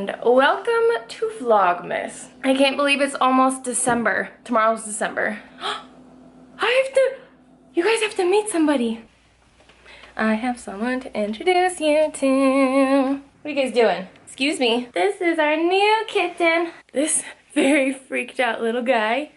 and welcome to Vlogmas. I can't believe it's almost December. Tomorrow's December. You guys have to meet somebody. I have someone to introduce you to. What are you guys doing? Excuse me. This is our new kitten. This very freaked out little guy.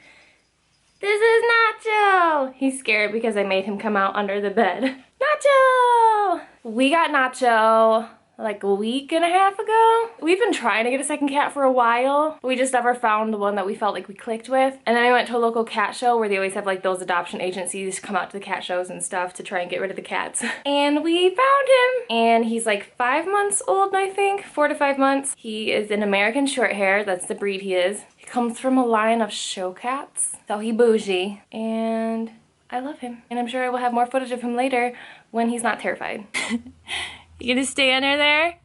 This is Nacho. He's scared because I made him come out under the bed. Nacho! We got Nacho like a week and a half ago. We've been trying to get a second cat for a while. We just never found the one that we felt like we clicked with. And then I went to a local cat show where they always have like those adoption agencies come out to the cat shows and stuff to try and get rid of the cats. And we found him. And he's like 5 months old, I think. 4 to 5 months. He is an American Shorthair. That's the breed he is. He comes from a line of show cats. So he bougie. And I love him. And I'm sure I will have more footage of him later when he's not terrified. You gonna stay under there?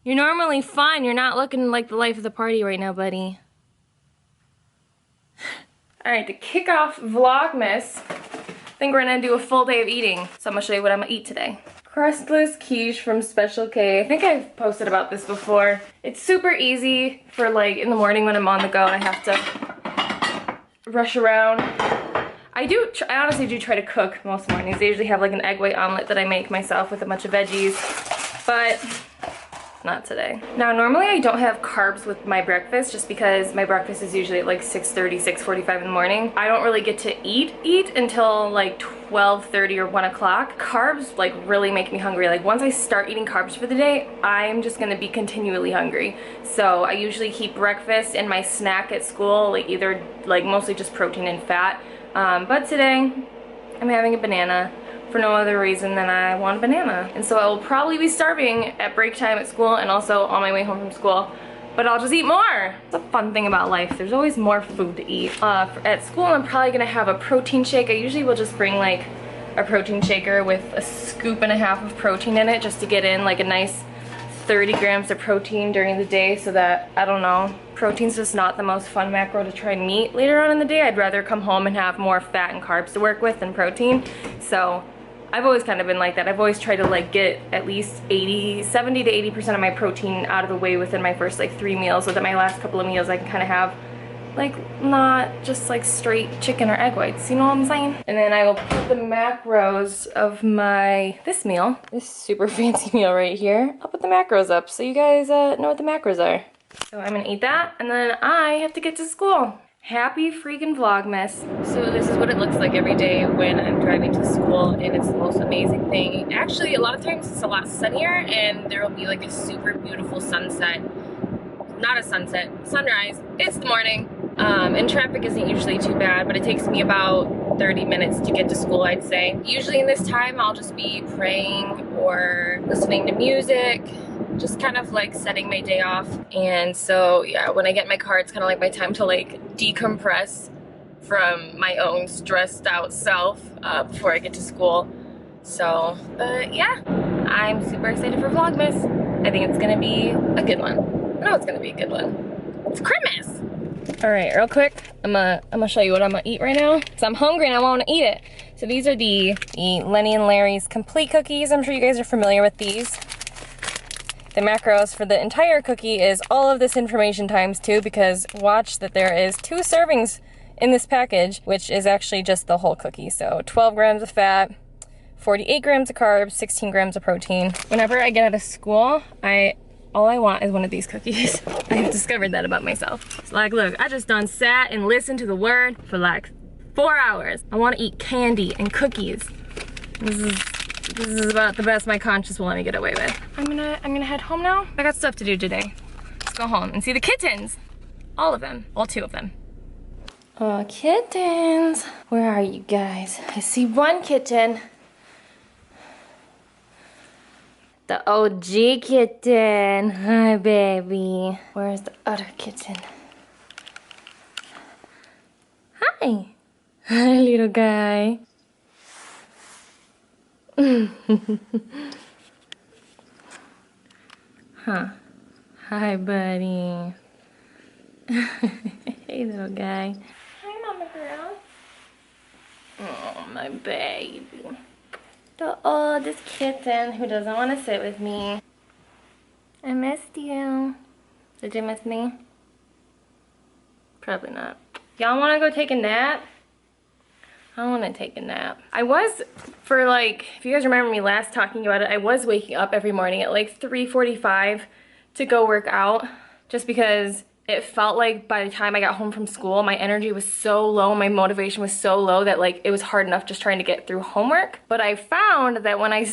You're normally fun. You're not looking like the life of the party right now, buddy. Alright, to kick off Vlogmas, I think we're gonna do a full day of eating. So I'm gonna show you what I'm gonna eat today. Crustless Quiche from Special K. I think I've posted about this before. It's super easy for like in the morning when I'm on the go and I have to rush around. I honestly do try to cook most mornings. I usually have like an egg white omelet that I make myself with a bunch of veggies, but not today. Now normally I don't have carbs with my breakfast just because my breakfast is usually at like 6:30, 6:45 in the morning. I don't really get to eat until like 12:30 or 1 o'clock. Carbs like really make me hungry. Like once I start eating carbs for the day, I'm just gonna be continually hungry. So I usually keep breakfast and my snack at school like either like mostly just protein and fat. But today, I'm having a banana for no other reason than I want a banana. And so I will probably be starving at break time at school and also on my way home from school. But I'll just eat more. It's a fun thing about life. There's always more food to eat. At school, I'm probably gonna have a protein shake. I usually will just bring like a protein shaker with a scoop and a half of protein in it just to get in like a nice 30 grams of protein during the day so that, I don't know, protein's just not the most fun macro to try and meet later on in the day. I'd rather come home and have more fat and carbs to work with than protein. So I've always kind of been like that. I've always tried to like get at least 70 to 80% of my protein out of the way within my first like 3 meals so that my last couple of meals I can kind of have like not just like straight chicken or egg whites, you know what I'm saying? And then I will put the macros of this meal, this super fancy meal right here. I'll put the macros up so you guys know what the macros are. So I'm gonna eat that and then I have to get to school. Happy freaking Vlogmas. So this is what it looks like every day when I'm driving to school and it's the most amazing thing. Actually, a lot of times it's a lot sunnier and there will be like a super beautiful sunset. Not a sunset, sunrise. It's the morning. And traffic isn't usually too bad, but it takes me about 30 minutes to get to school, I'd say. Usually in this time, I'll just be praying or listening to music, just kind of like setting my day off. And so, yeah, when I get in my car, it's kind of like my time to like decompress from my own stressed out self before I get to school. So, yeah, I'm super excited for Vlogmas. I think it's gonna be a good one. I know it's gonna be a good one. It's Christmas! Alright, real quick, I'm gonna show you what I'm gonna eat right now. So I'm hungry and I wanna eat it. So these are the Lenny and Larry's complete cookies. I'm sure you guys are familiar with these. The macros for the entire cookie is all of this information times 2 because watch that there is 2 servings in this package, which is actually just the whole cookie. So 12 grams of fat, 48 grams of carbs, 16 grams of protein. Whenever I get out of school, all I want is one of these cookies. I have discovered that about myself. It's like, look, I just done sat and listened to the word for like 4 hours. I want to eat candy and cookies. This is about the best my conscience will let me get away with. I'm gonna head home now. I got stuff to do today. Let's go home and see the kittens. All of them, all 2 of them. Oh, kittens. Where are you guys? I see one kitten. The OG kitten. Hi, baby. Where's the other kitten? Hi. Hi, little guy. Huh. Hi, buddy. Hey, little guy. Hi, mama girl. Oh, my baby. The oldest kitten who doesn't want to sit with me. I missed you. the gym with me? Probably not. Y'all wanna go take a nap? I wanna take a nap. I was, for like, if you guys remember me last talking about it, I was waking up every morning at like 3:45 to go work out, just because it felt like by the time I got home from school, my energy was so low, my motivation was so low that like it was hard enough just trying to get through homework. But I found that when I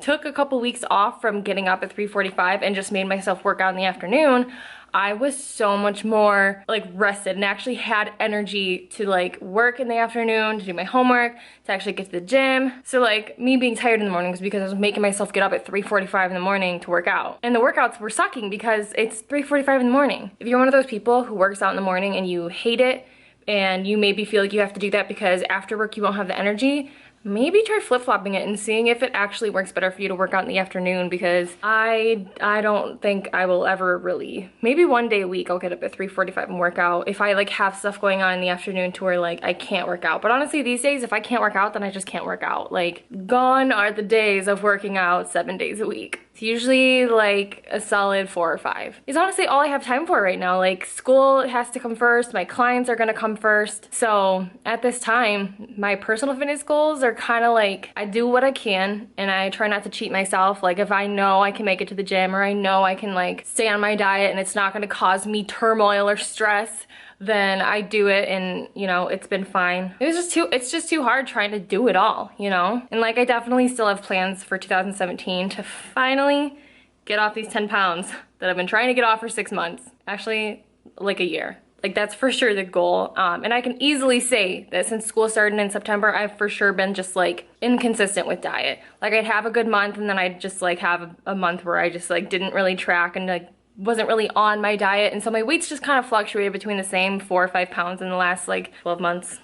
took a couple weeks off from getting up at 3:45 and just made myself work out in the afternoon, I was so much more like rested and actually had energy to like work in the afternoon, to do my homework, to actually get to the gym. So like me being tired in the morning was because I was making myself get up at 3:45 in the morning to work out. And the workouts were sucking because it's 3:45 in the morning. If you're one of those people who works out in the morning and you hate it and you maybe feel like you have to do that because after work you won't have the energy, maybe try flip-flopping it and seeing if it actually works better for you to work out in the afternoon, because I don't think I will ever really, maybe one day a week I'll get up at 3:45 and work out if I like have stuff going on in the afternoon to where like I can't work out. But honestly these days if I can't work out then I just can't work out. Like gone are the days of working out 7 days a week. It's usually like a solid 4 or 5. It's honestly all I have time for right now. Like school has to come first, my clients are gonna come first. So at this time, my personal fitness goals are kind of like, I do what I can and I try not to cheat myself. Like if I know I can make it to the gym or I know I can like stay on my diet and it's not gonna cause me turmoil or stress, then I do it and you know, it's been fine. It's just too hard trying to do it all, you know? And like I definitely still have plans for 2017 to finally get off these 10 pounds that I've been trying to get off for 6 months. Actually, like a year. Like that's for sure the goal. And I can easily say that since school started in September, I've for sure been just like inconsistent with diet. Like I'd have a good month and then I'd just like have a month where I just like didn't really track and like wasn't really on my diet, and so my weight's just kind of fluctuated between the same 4 or 5 pounds in the last like 12 months.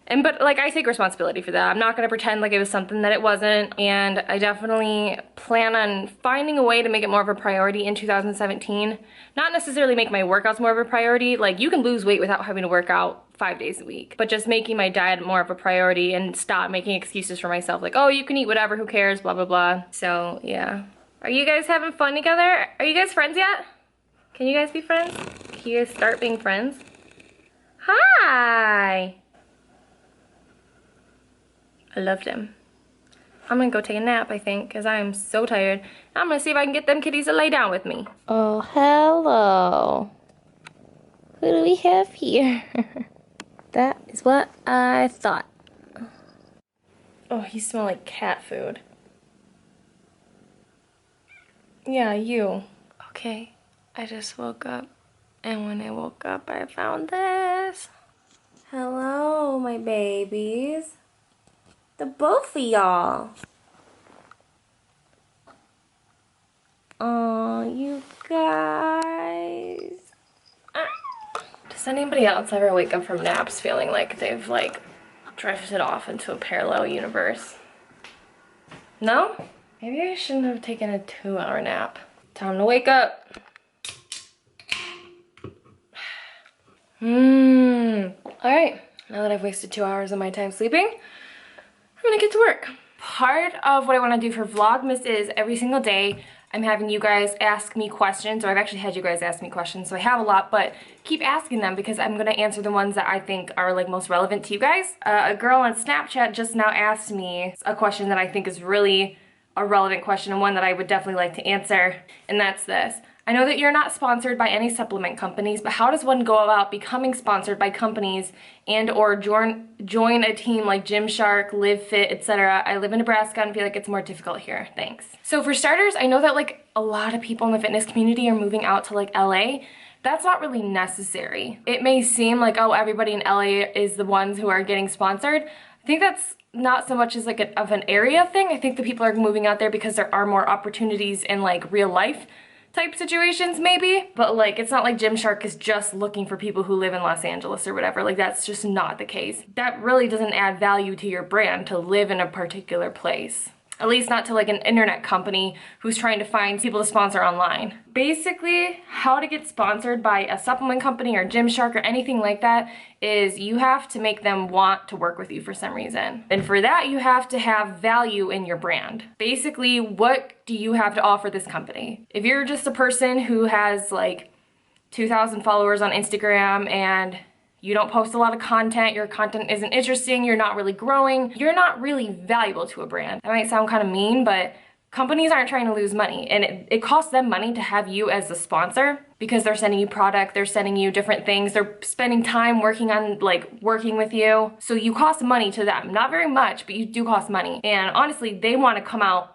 But like I take responsibility for that. I'm not gonna pretend like it was something that it wasn't, and I definitely plan on finding a way to make it more of a priority in 2017. Not necessarily make my workouts more of a priority. Like you can lose weight without having to work out 5 days a week, but just making my diet more of a priority and stop making excuses for myself like, oh, you can eat whatever, who cares, blah blah blah. So yeah. Are you guys having fun together? Are you guys friends yet? Can you guys be friends? Can you guys start being friends? Hi! I loved him. I'm gonna go take a nap, I think, because I am so tired. I'm gonna see if I can get them kitties to lay down with me. Oh, hello. Who do we have here? That is what I thought. Oh, you smell like cat food. Yeah, you. Okay. I just woke up, and when I woke up, I found this. Hello, my babies. The both of y'all. Oh, you guys. Does anybody else ever wake up from naps feeling like they've like drifted off into a parallel universe? No? Maybe I shouldn't have taken a 2-hour nap. Time to wake up. Alright, now that I've wasted 2 hours of my time sleeping, I'm gonna get to work. Part of what I want to do for Vlogmas is every single day I'm having you guys ask me questions, or I've actually had you guys ask me questions, so I have a lot, but keep asking them because I'm gonna answer the ones that I think are like most relevant to you guys. A girl on Snapchat just now asked me a question that I think is really a relevant question and one that I would definitely like to answer, and that's this. I know that you're not sponsored by any supplement companies, but how does one go about becoming sponsored by companies and or join a team like Gymshark, Live Fit, etc.? I live in Nebraska and feel like it's more difficult here. Thanks. So for starters, I know that like a lot of people in the fitness community are moving out to like LA. That's not really necessary. It may seem like, oh, everybody in LA is the ones who are getting sponsored. I think that's not so much as like of an area thing. I think the people are moving out there because there are more opportunities in like real life type situations maybe, but like it's not like Gymshark is just looking for people who live in Los Angeles or whatever. Like that's just not the case. That really doesn't add value to your brand to live in a particular place. At least not to like an internet company who's trying to find people to sponsor online. Basically, how to get sponsored by a supplement company or Gymshark or anything like that is you have to make them want to work with you for some reason. And for that, you have to have value in your brand. Basically, what do you have to offer this company? If you're just a person who has like 2,000 followers on Instagram and you don't post a lot of content, your content isn't interesting, you're not really growing, you're not really valuable to a brand. That might sound kind of mean, but companies aren't trying to lose money, and it costs them money to have you as a sponsor because they're sending you product, they're sending you different things, they're spending time working on working with you. So you cost money to them. Not very much, but you do cost money. And honestly, they want to come out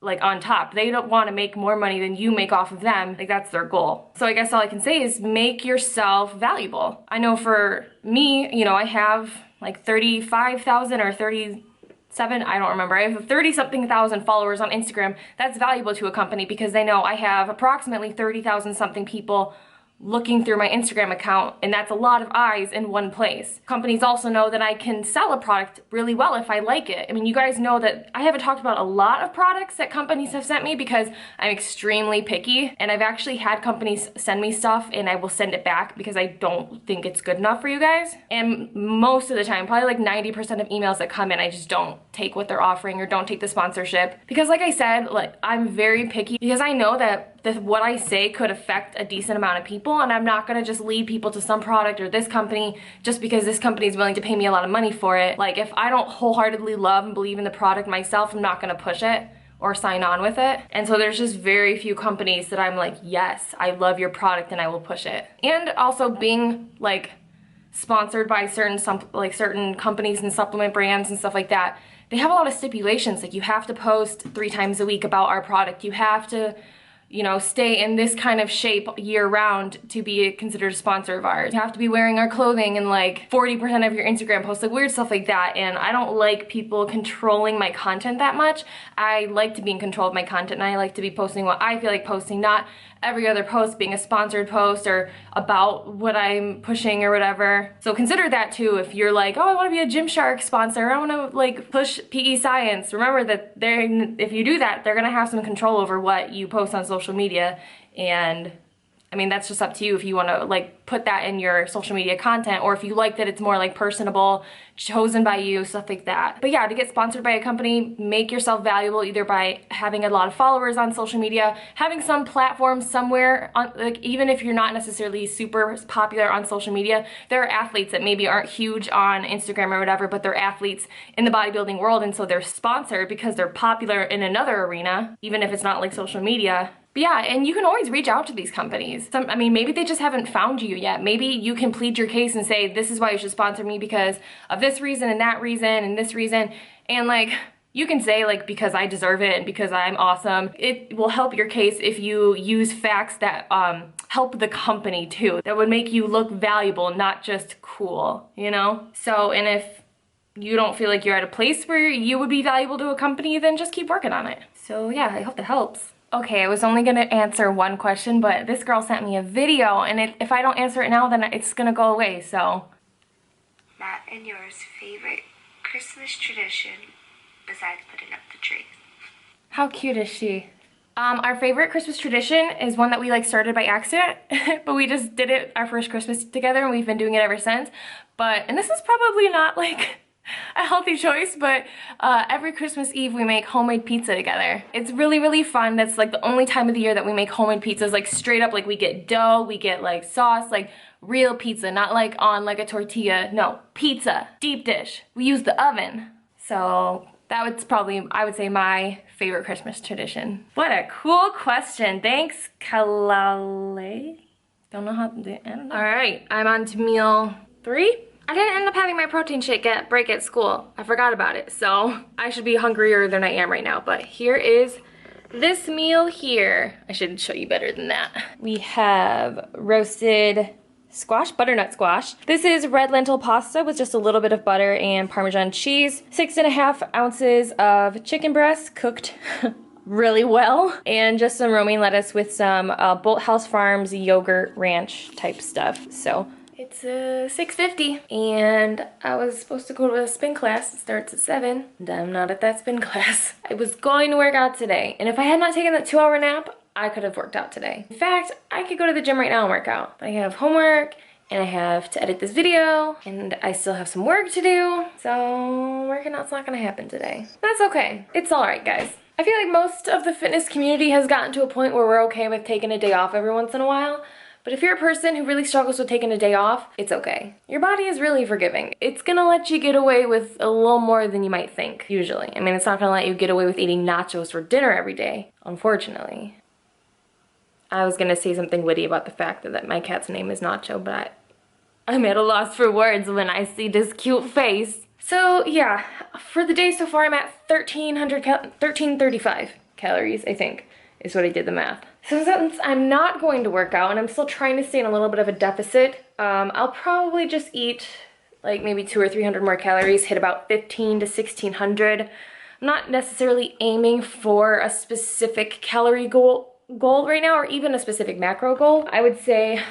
on top. They don't want to make more money than you make off of them. That's their goal. So I guess all I can say is make yourself valuable. I know for me, you know, I have 35,000 or 37, I don't remember. I have 30-something thousand followers on Instagram. That's valuable to a company because they know I have approximately 30,000 something people looking through my Instagram account, and that's a lot of eyes in one place. Companies also know that I can sell a product really well if I like it. I mean, you guys know that I haven't talked about a lot of products that companies have sent me because I'm extremely picky, and I've actually had companies send me stuff and I will send it back because I don't think it's good enough for you guys. And most of the time, probably 90% of emails that come in, I just don't take what they're offering or don't take the sponsorship. Because like I said, I'm very picky because I know that what I say could affect a decent amount of people, and I'm not gonna just lead people to some product or this company just because this company is willing to pay me a lot of money for it. If I don't wholeheartedly love and believe in the product myself, I'm not gonna push it or sign on with it. And so there's just very few companies that I'm yes, I love your product and I will push it. And also being sponsored by certain companies and supplement brands and stuff like that, they have a lot of stipulations. You have to post 3 times a week about our product. You have to, you know, stay in this kind of shape year round to be considered a sponsor of ours. You have to be wearing our clothing in 40% of your Instagram posts, weird stuff like that. And I don't like people controlling my content that much. I like to be in control of my content, and I like to be posting what I feel like posting, not every other post being a sponsored post or about what I'm pushing or whatever. So consider that too if you're oh, I want to be a Gymshark sponsor, I want to push PE science. Remember that if you do that, they're gonna have some control over what you post on social media, and I mean, that's just up to you if you want to put that in your social media content, or if you like that it's more personable, chosen by you, stuff like that. But yeah, to get sponsored by a company, make yourself valuable either by having a lot of followers on social media, having some platform somewhere, even if you're not necessarily super popular on social media, there are athletes that maybe aren't huge on Instagram or whatever, but they're athletes in the bodybuilding world, and so they're sponsored because they're popular in another arena, even if it's not social media. But yeah, and you can always reach out to these companies. I mean, maybe they just haven't found you yet. Maybe you can plead your case and say, this is why you should sponsor me because of this reason and that reason and this reason. And you can say because I deserve it and because I'm awesome. It will help your case if you use facts that help the company too. That would make you look valuable, not just cool, you know? So, and if you don't feel like you're at a place where you would be valuable to a company, then just keep working on it. So yeah, I hope that helps. Okay, I was only gonna answer one question, but this girl sent me a video, and if I don't answer it now, then it's gonna go away, so. Matt and yours favorite Christmas tradition besides putting up the tree? How cute is she? Our favorite Christmas tradition is one that we started by accident, but we just did it our first Christmas together, and we've been doing it ever since. And this is probably not a healthy choice, but every Christmas Eve we make homemade pizza together. It's really, really fun. That's the only time of the year that we make homemade pizzas, straight up, we get dough, we get sauce, real pizza, not on a tortilla. No, pizza, deep dish. We use the oven. So that was probably, I would say, my favorite Christmas tradition. What a cool question. Thanks, Kalale. Don't know how to do it. I don't know. All right, I'm on to meal 3. I didn't end up having my protein shake break at school. I forgot about it, so I should be hungrier than I am right now. But here is this meal here. I should show you better than that. We have roasted squash, butternut squash. This is red lentil pasta with just a little bit of butter and Parmesan cheese. 6.5 ounces of chicken breast cooked really well, and just some romaine lettuce with some Bolthouse Farms yogurt ranch type stuff. So it's $6.50, and I was supposed to go to a spin class. It starts at 7, and I'm not at that spin class. I was going to work out today, and if I had not taken that 2-hour nap, I could have worked out today. In fact, I could go to the gym right now and work out. But I have homework, and I have to edit this video, and I still have some work to do, so working out's not gonna happen today. That's okay. It's alright, guys. I feel like most of the fitness community has gotten to a point where we're okay with taking a day off every once in a while. But if you're a person who really struggles with taking a day off, it's okay. Your body is really forgiving. It's gonna let you get away with a little more than you might think, usually. I mean, it's not gonna let you get away with eating nachos for dinner every day, unfortunately. I was gonna say something witty about the fact that my cat's name is Nacho, but I'm at a loss for words when I see this cute face. So yeah, for the day so far, I'm at 1335 calories, I think, is what I did the math. So since I'm not going to work out and I'm still trying to stay in a little bit of a deficit, I'll probably just eat like maybe 200 or 300 more calories, hit about 15 to 1600. I'm not necessarily aiming for a specific calorie goal right now, or even a specific macro goal. I would say,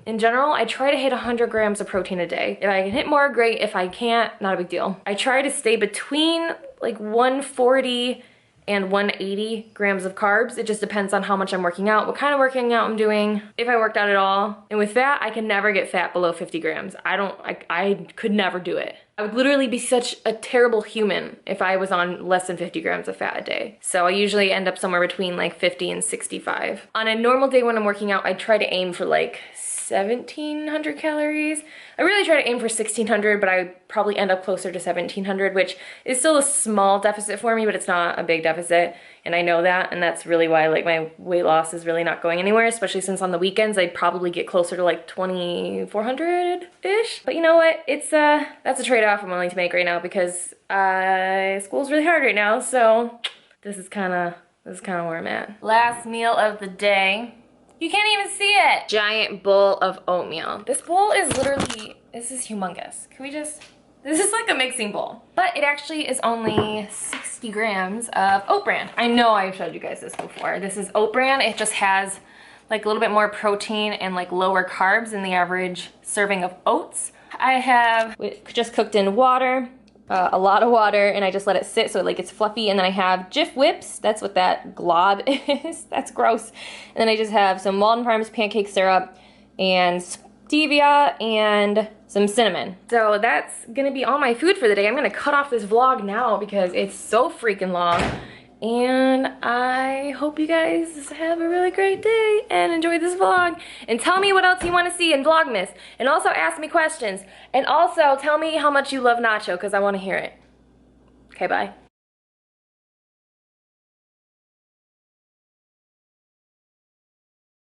in general, I try to hit 100 grams of protein a day. If I can hit more, great. If I can't, not a big deal. I try to stay between like 140 and 180 grams of carbs. It just depends on how much I'm working out, what kind of working out I'm doing, if I worked out at all. And with fat, I can never get fat below 50 grams. I could never do it. I would literally be such a terrible human if I was on less than 50 grams of fat a day. So I usually end up somewhere between like 50 and 65. On a normal day when I'm working out, I try to aim for like 1700 calories. I really try to aim for 1600, but I probably end up closer to 1700, which is still a small deficit for me, but it's not a big deficit, and I know that, and that's really why like my weight loss is really not going anywhere, especially since on the weekends I'd probably get closer to like 2400-ish. But you know what? It's that's a trade-off I'm willing to make right now, because school's really hard right now, so this is kind of where I'm at. Last meal of the day. You can't even see it. Giant bowl of oatmeal. This bowl is literally, this is humongous. Can we just, this is like a mixing bowl. But it actually is only 60 grams of oat bran. I know I've showed you guys this before. This is oat bran. It just has like a little bit more protein and like lower carbs than the average serving of oats. I have just cooked in water. A lot of water, and I just let it sit so it like it's fluffy, and then I have Jif whips. That's what that glob is. That's gross. And then I just have some Walden Farms pancake syrup and stevia and some cinnamon. So that's gonna be all my food for the day. I'm gonna cut off this vlog now because it's so freaking long, and I hope you guys have a really great day and enjoy this vlog. And tell me what else you want to see in Vlogmas. And also ask me questions. And also tell me how much you love Nacho, because I want to hear it. Okay, bye.